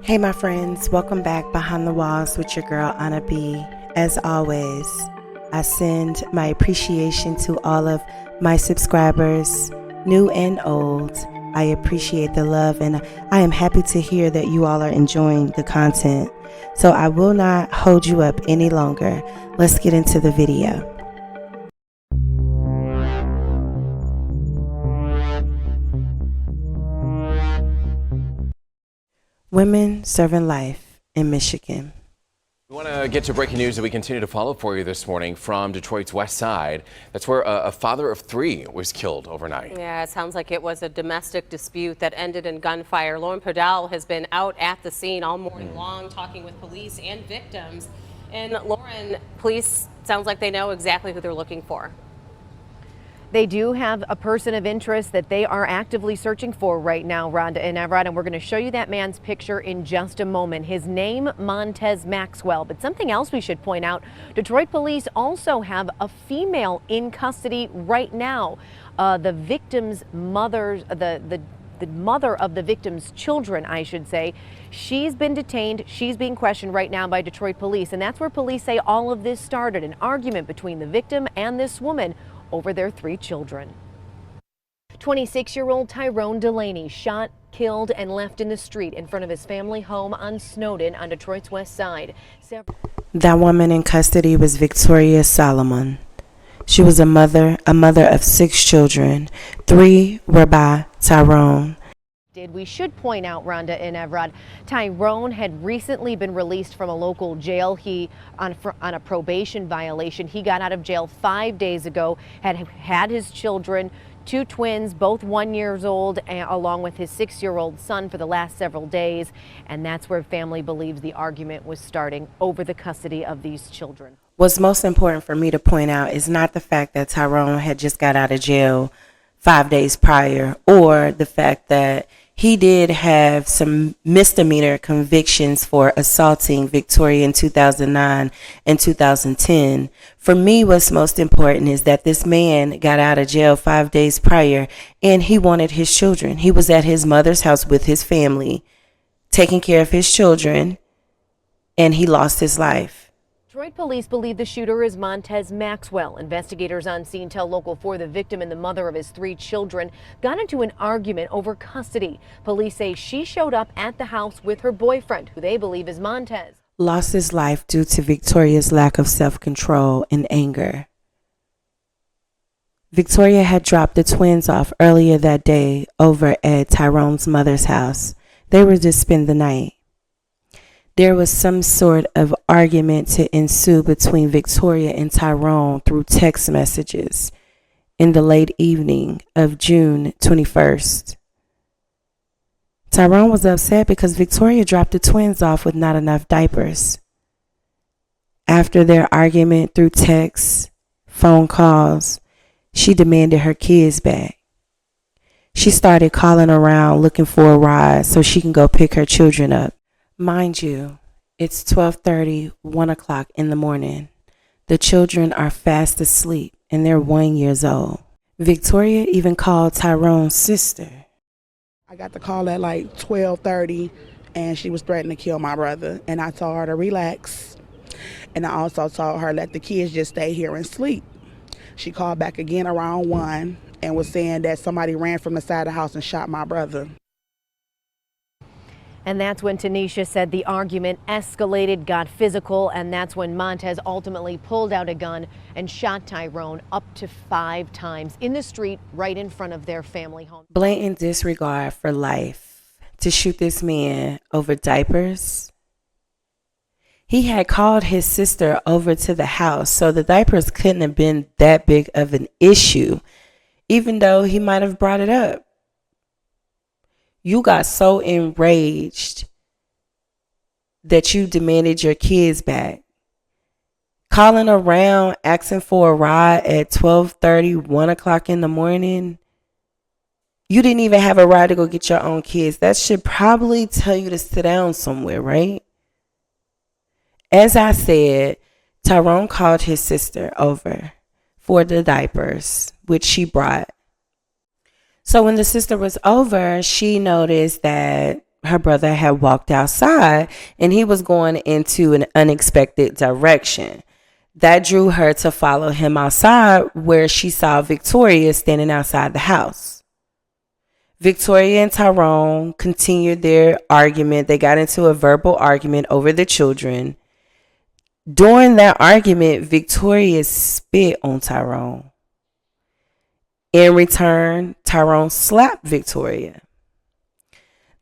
Hey my friends, welcome back behind the walls with your girl Anna B. As always, I send my appreciation to all of my subscribers, new and old. I appreciate the love and I am happy to hear that you all are enjoying the content. So I will not hold you up any longer. Let's get into the video. Women serving life in Michigan. We want to get to breaking news that we continue to follow for you this morning from Detroit's west side. That's where a father of three was killed overnight. Yeah, it sounds like it was a domestic dispute that ended in gunfire. Lauren Podell has been out at the scene all morning long talking with police and victims. And Lauren, police sounds like they know exactly who they're looking for. They do have a person of interest that they are actively searching for right now, Rhonda and Everett, and we're going to show you that man's picture in just a moment. His name, Montez Maxwell. But something else we should point out, Detroit police also have a female in custody right now. The victim's mother, the mother of the victim's children, I should say. She's been detained. She's being questioned right now by Detroit police. And that's where police say all of this started, an argument between the victim and this woman over their three children. 26-year-old Tyrone Delaney shot, killed, and left in the street in front of his family home on Snowden on Detroit's west side. That woman in custody was Victoria Solomon. She was a mother of 6 children. 3 were by Tyrone. We should point out, Rhonda and Everett, Tyrone had recently been released from a local jail. He on a probation violation. He got out of jail 5 days ago, had his children, 2 twins, both 1 year old, along with his 6-year-old son for the last several days. And that's where family believes the argument was starting over the custody of these children. What's most important for me to point out is not the fact that Tyrone had just got out of jail 5 days prior, or the fact that he did have some misdemeanor convictions for assaulting Victoria in 2009 and 2010. For me, what's most important is that this man got out of jail 5 days prior and he wanted his children. He was at his mother's house with his family, taking care of his children, and he lost his life. Detroit police believe the shooter is Montez Maxwell. Investigators on scene tell Local 4 the victim and the mother of his 3 children got into an argument over custody. Police say she showed up at the house with her boyfriend, who they believe is Montez. Lost his life due to Victoria's lack of self-control and anger. Victoria had dropped the twins off earlier that day over at Tyrone's mother's house. They were to spend the night. There was some sort of argument to ensue between Victoria and Tyrone through text messages in the late evening of June 21st. Tyrone was upset because Victoria dropped the twins off with not enough diapers. After their argument through texts, phone calls, she demanded her kids back. She started calling around looking for a ride so she can go pick her children up. Mind you, it's 12:30, 1 o'clock in the morning. The children are fast asleep and they're 1 year old. Victoria even called Tyrone's sister. I got the call at like 12:30 and she was threatening to kill my brother. And I told her to relax. And I also told her let the kids just stay here and sleep. She called back again around 1 and was saying that somebody ran from the side of the house and shot my brother. And that's when Tanisha said the argument escalated, got physical, and that's when Montez ultimately pulled out a gun and shot Tyrone up to 5 times in the street right in front of their family home. Blatant disregard for life to shoot this man over diapers. He had called his sister over to the house, so the diapers couldn't have been that big of an issue, even though he might have brought it up. You got so enraged that you demanded your kids back. Calling around, asking for a ride at 12:30, 1 o'clock in the morning. You didn't even have a ride to go get your own kids. That should probably tell you to sit down somewhere, right? As I said, Tyrone called his sister over for the diapers, which she brought. So when the sister was over, she noticed that her brother had walked outside and he was going into an unexpected direction. That drew her to follow him outside, where she saw Victoria standing outside the house. Victoria and Tyrone continued their argument. They got into a verbal argument over the children. During that argument, Victoria spit on Tyrone. In return, Tyrone slapped Victoria.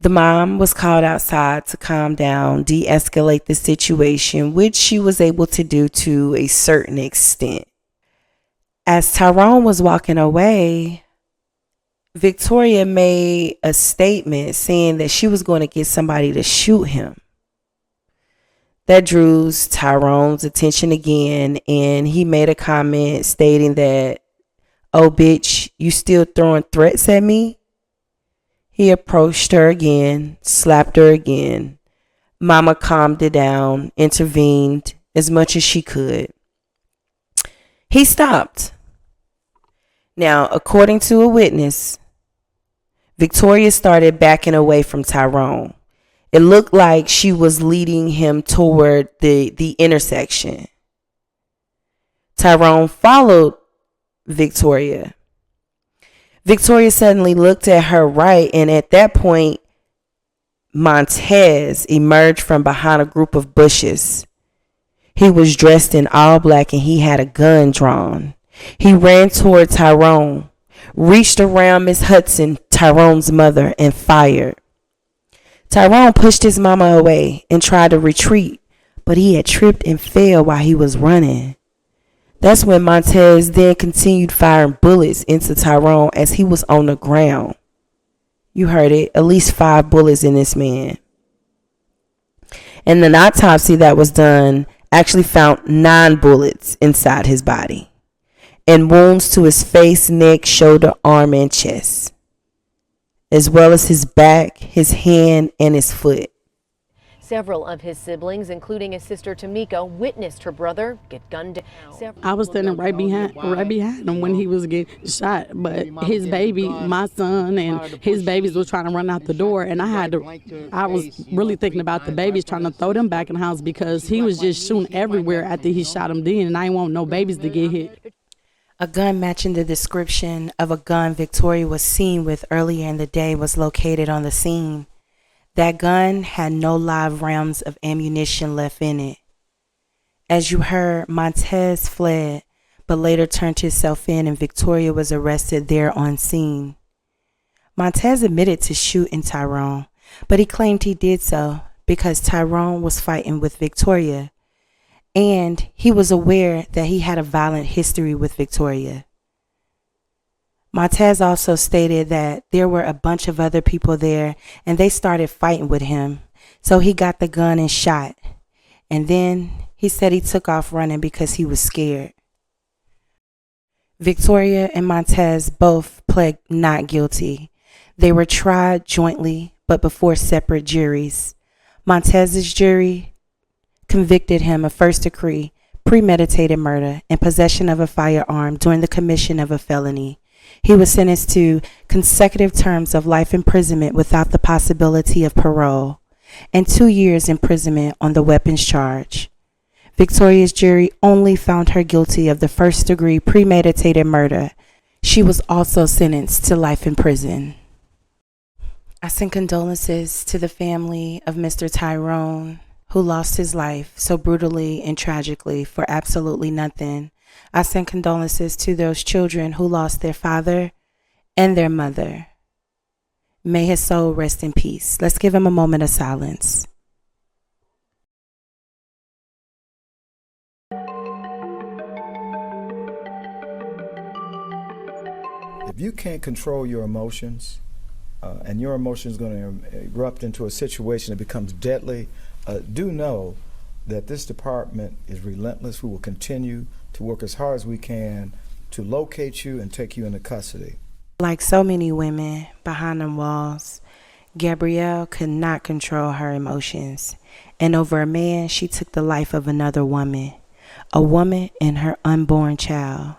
The mom was called outside to calm down, de-escalate the situation, which she was able to do to a certain extent. As Tyrone was walking away, Victoria made a statement saying that she was going to get somebody to shoot him. That drew Tyrone's attention again, and he made a comment stating that, "Oh, bitch, you still throwing threats at me?" He approached her again, slapped her again. Mama calmed it down, intervened as much as she could. He stopped. Now, according to a witness, Victoria started backing away from Tyrone. It looked like she was leading him toward the intersection. Tyrone followed Victoria. Victoria suddenly looked at her right, and at that point, Montez emerged from behind a group of bushes. He was dressed in all black and he had a gun drawn. He ran toward Tyrone, reached around Miss Hudson, Tyrone's mother, and fired. Tyrone pushed his mama away and tried to retreat, but he had tripped and fell while he was running. That's when Montez then continued firing bullets into Tyrone as he was on the ground. You heard it, at least 5 bullets in this man. And an autopsy that was done actually found 9 bullets inside his body, and wounds to his face, neck, shoulder, arm, and chest, as well as his back, his hand, and his foot. Several of his siblings, including his sister Tamika, witnessed her brother get gunned down. I was standing right behind him when he was getting shot. But his baby, my son, and his babies was trying to run out the door, and I was really thinking about the babies, trying to throw them back in the house because he was just shooting everywhere after he shot them dead, and I didn't want no babies to get hit. A gun matching the description of a gun Victoria was seen with earlier in the day was located on the scene. That gun had no live rounds of ammunition left in it. As you heard, Montez fled, but later turned himself in and Victoria was arrested there on scene. Montez admitted to shooting Tyrone, but he claimed he did so because Tyrone was fighting with Victoria, and he was aware that he had a violent history with Victoria. Montez also stated that there were a bunch of other people there and they started fighting with him. So he got the gun and shot. And then he said he took off running because he was scared. Victoria and Montez both pled not guilty. They were tried jointly but before separate juries. Montez's jury convicted him of first degree, premeditated murder, and possession of a firearm during the commission of a felony. He was sentenced to consecutive terms of life imprisonment without the possibility of parole, and 2 years imprisonment on the weapons charge. Victoria's jury only found her guilty of the first degree premeditated murder. She was also sentenced to life in prison. I send condolences to the family of Mr. Tyrone, who lost his life so brutally and tragically for absolutely nothing. I send condolences to those children who lost their father and their mother. May his soul rest in peace. Let's give him a moment of silence. If you can't control your emotions, and your emotions going to erupt into a situation that becomes deadly, do know that this department is relentless. We will continue to work as hard as we can to locate you and take you into custody. Like so many women behind them walls, Gabrielle could not control her emotions. And over a man, she took the life of another woman, a woman and her unborn child.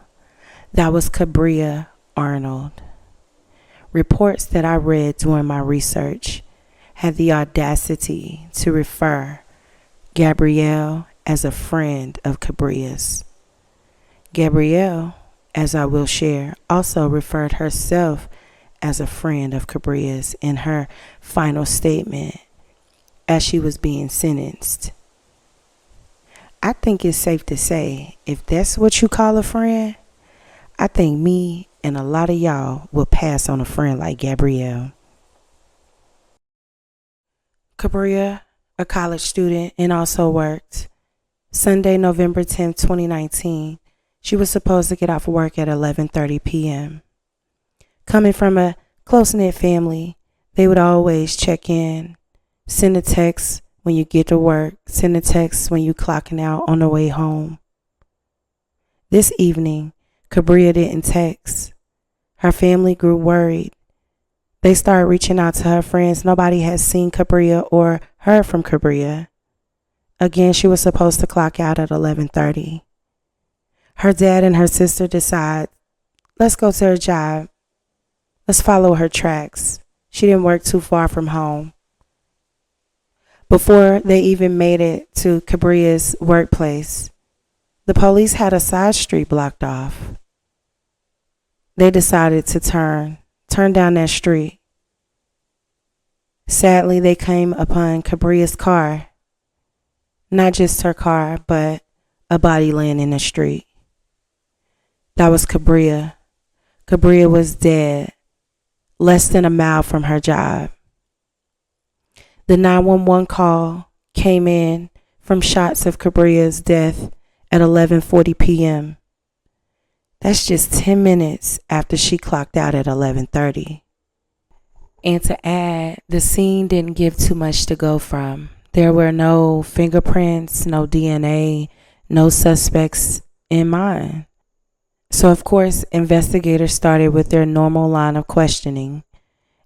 That was Gabrielle Arnold. Reports that I read during my research had the audacity to refer Gabrielle as a friend of Cabria's. Gabrielle, as I will share, also referred herself as a friend of Cabria's in her final statement as she was being sentenced. I think it's safe to say, if that's what you call a friend, I think me and a lot of y'all will pass on a friend like Gabrielle. Cabria, a college student and also worked. Sunday, November 10th, 2019, she was supposed to get off work at 11:30 p.m. Coming from a close-knit family, they would always check in, send a text when you get to work, send a text when you clocking out on the way home. This evening, Cabria didn't text. Her family grew worried. They started reaching out to her friends. Nobody had seen Cabria or heard from Cabria. Again, she was supposed to clock out at 11:30. Her dad and her sister decide, let's go to her job. Let's follow her tracks. She didn't work too far from home. Before they even made it to Cabria's workplace, the police had a side street blocked off. They decided to turn down that street. Sadly, they came upon Cabria's car. Not just her car, but a body laying in the street. That was Cabria. Cabria was dead, less than a mile from her job. The 911 call came in from shots of Cabria's death at 11:40 p.m. That's just 10 minutes after she clocked out at 11:30. And to add, the scene didn't give too much to go from. There were no fingerprints, no DNA, no suspects in mind. So of course, investigators started with their normal line of questioning,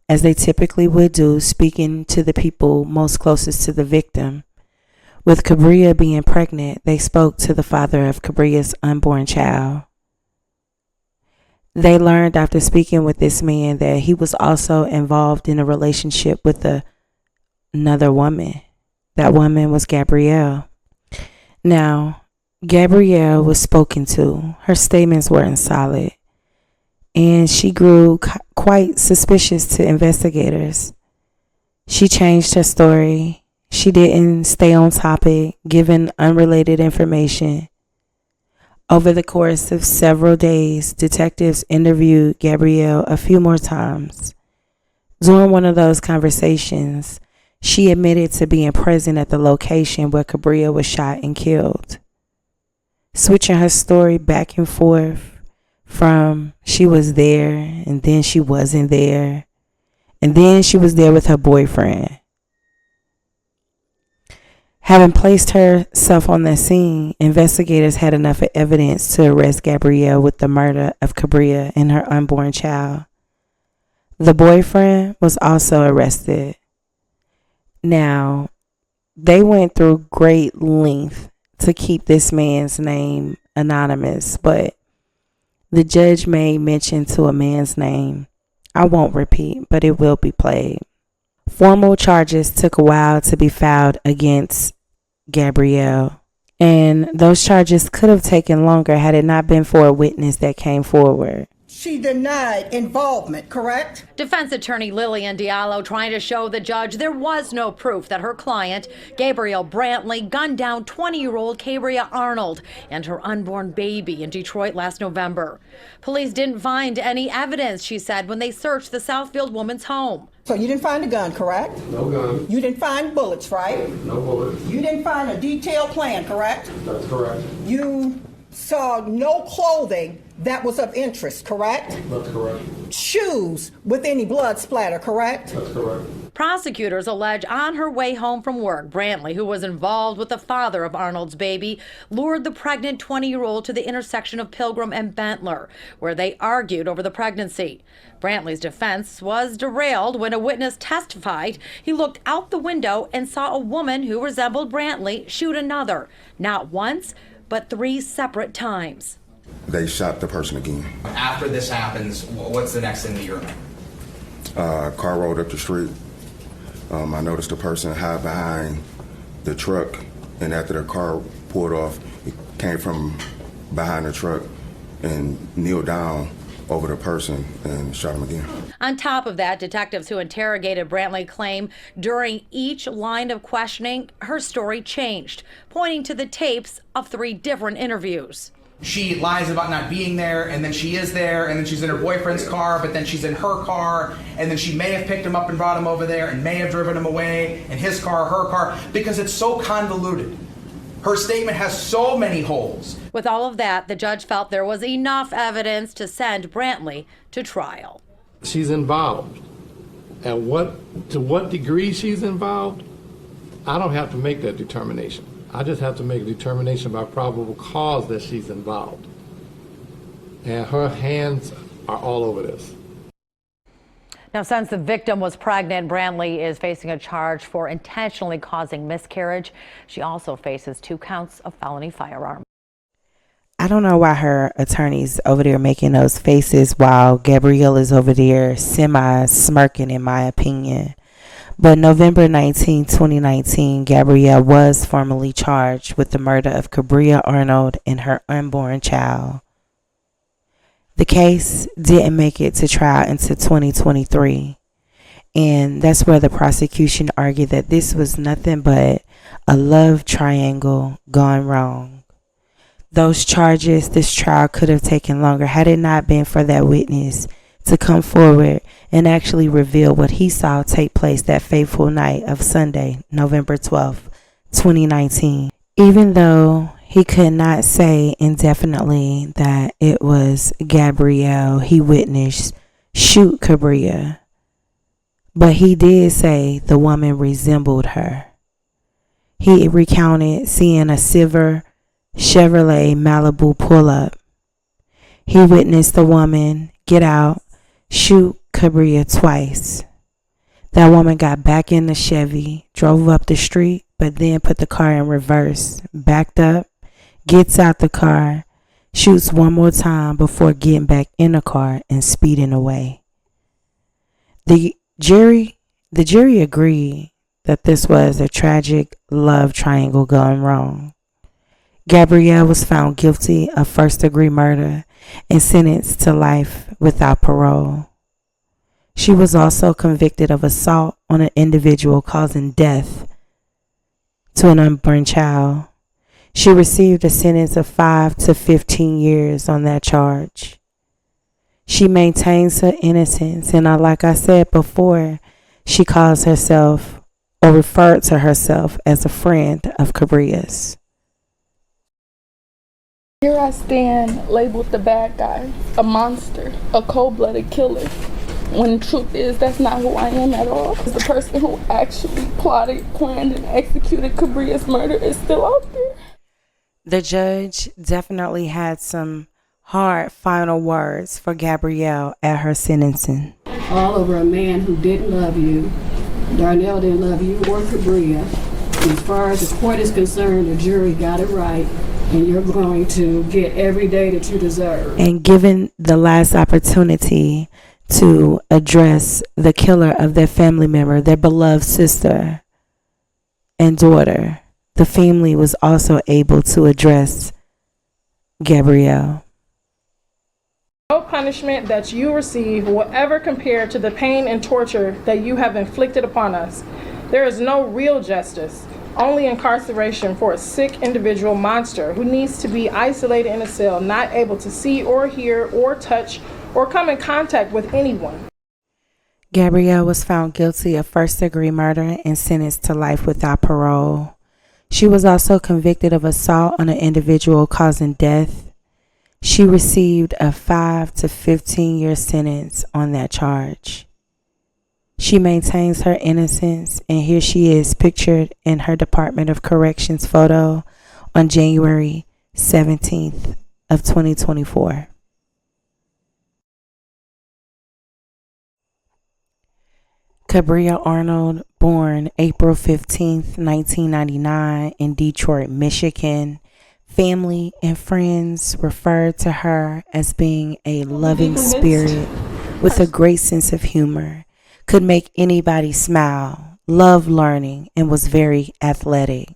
as they typically would do, speaking to the people most closest to the victim. With Cabria being pregnant, they spoke to the father of Cabria's unborn child. They learned after speaking with this man that he was also involved in a relationship with another woman. That woman was Gabrielle. Now, Gabrielle was spoken to. Her statements weren't solid, and she grew quite suspicious to investigators. She changed her story. She didn't stay on topic, giving unrelated information. Over the course of several days, detectives interviewed Gabrielle a few more times. During one of those conversations, she admitted to being present at the location where Cabria was shot and killed. Switching her story back and forth from she was there and then she wasn't there and then she was there with her boyfriend. Having placed herself on the scene, investigators had enough evidence to arrest Gabrielle with the murder of Cabria and her unborn child. The boyfriend was also arrested. Now, they went through great length to keep this man's name anonymous, but the judge made mention to a man's name. I won't repeat, but it will be played. Formal charges took a while to be filed against Gabrielle, and those charges could have taken longer had it not been for a witness that came forward. She denied involvement, correct? Defense attorney Lillian Diallo trying to show the judge there was no proof that her client, Gabrielle Brantley, gunned down 20-year-old Cabria Arnold and her unborn baby in Detroit last November. Police didn't find any evidence, she said, when they searched the Southfield woman's home. So you didn't find a gun, correct? No gun. You didn't find bullets, right? No bullets. You didn't find a detailed plan, correct? That's correct. You saw no clothing that was of interest, correct? That's correct. Shoes with any blood splatter, correct? That's correct. Prosecutors allege on her way home from work, Brantley, who was involved with the father of Arnold's baby, lured the pregnant 20-year-old to the intersection of Pilgrim and Bentler, where they argued over the pregnancy. Brantley's defense was derailed when a witness testified he looked out the window and saw a woman who resembled Brantley shoot another, not once, but 3 separate times. They shot the person again. After this happens, what's the next thing that you're Car rolled up the street. I noticed the person hide behind the truck, and after the car pulled off, it came from behind the truck and kneeled down over the person and shot him again. On top of that, detectives who interrogated Brantley claim during each line of questioning, her story changed, pointing to the tapes of 3 different interviews. She lies about not being there, and then she is there, and then she's in her boyfriend's car, but then she's in her car, and then she may have picked him up and brought him over there and may have driven him away in his car, her car, because it's so convoluted. Her statement has so many holes. With all of that, the judge felt there was enough evidence to send Brantley to trial. She's involved. And to what degree she's involved, I don't have to make that determination. I just have to make a determination by probable cause that she's involved. And her hands are all over this. Now, since the victim was pregnant, Brantley is facing a charge for intentionally causing miscarriage. She also faces 2 counts of felony firearm. I don't know why her attorney's over there making those faces while Gabrielle is over there semi-smirking, in my opinion. But November 19, 2019, Gabrielle was formally charged with the murder of Gabrielle Arnold and her unborn child. The case didn't make it to trial until 2023, and that's where the prosecution argued that this was nothing but a love triangle gone wrong. Those charges, this trial could have taken longer had it not been for that witness to come forward and actually reveal what he saw take place that fateful night of Sunday, November 12th, 2019. Even though he could not say indefinitely that it was Gabrielle he witnessed shoot Gabrielle, but he did say the woman resembled her. He recounted seeing a silver Chevrolet Malibu pull up. He witnessed the woman get out, shoot Gabrielle twice. That woman got back in the Chevy, drove up the street, but then put the car in reverse, backed up, gets out the car, shoots one more time before getting back in the car and speeding away. The jury agreed that this was a tragic love triangle gone wrong. Gabrielle was found guilty of first-degree murder and sentenced to life without parole. She was also convicted of assault on an individual causing death to an unborn child. She received a sentence of 5 to 15 years on that charge. She maintains her innocence, and like I said before, she calls herself or referred to herself as a friend of Gabrielle's. Here I stand, labeled the bad guy, a monster, a cold-blooded killer. When the truth is, that's not who I am at all. The person who actually plotted, planned, and executed Gabrielle's murder is still out there. The judge definitely had some hard final words for Gabrielle at her sentencing. All over a man who didn't love you. Darnell didn't love you or Gabrielle. As far as the court is concerned, the jury got it right, and you're going to get every day that you deserve. And given the last opportunity to address the killer of their family member, their beloved sister and daughter, the family was also able to address Gabrielle. No punishment that you receive will ever compare to the pain and torture that you have inflicted upon us. There is no real justice, only incarceration for a sick individual monster who needs to be isolated in a cell, not able to see or hear or touch or come in contact with anyone. Gabrielle was found guilty of first-degree murder and sentenced to life without parole. She was also convicted of assault on an individual causing death. She received a 5 to 15-year sentence on that charge. She maintains her innocence, and here she is pictured in her Department of Corrections photo on January 17th of 2024. Gabrielle Arnold, born April 15th, 1999 in Detroit, Michigan. Family and friends referred to her as being a loving spirit with a great sense of humor, could make anybody smile, loved learning, and was very athletic.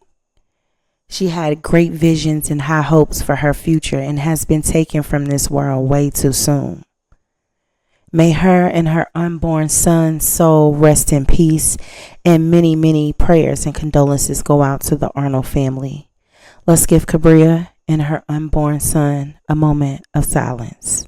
She had great visions and high hopes for her future and has been taken from this world way too soon. May her and her unborn son's soul rest in peace, and many, many prayers and condolences go out to the Arnold family. Let's give Gabrielle and her unborn son a moment of silence.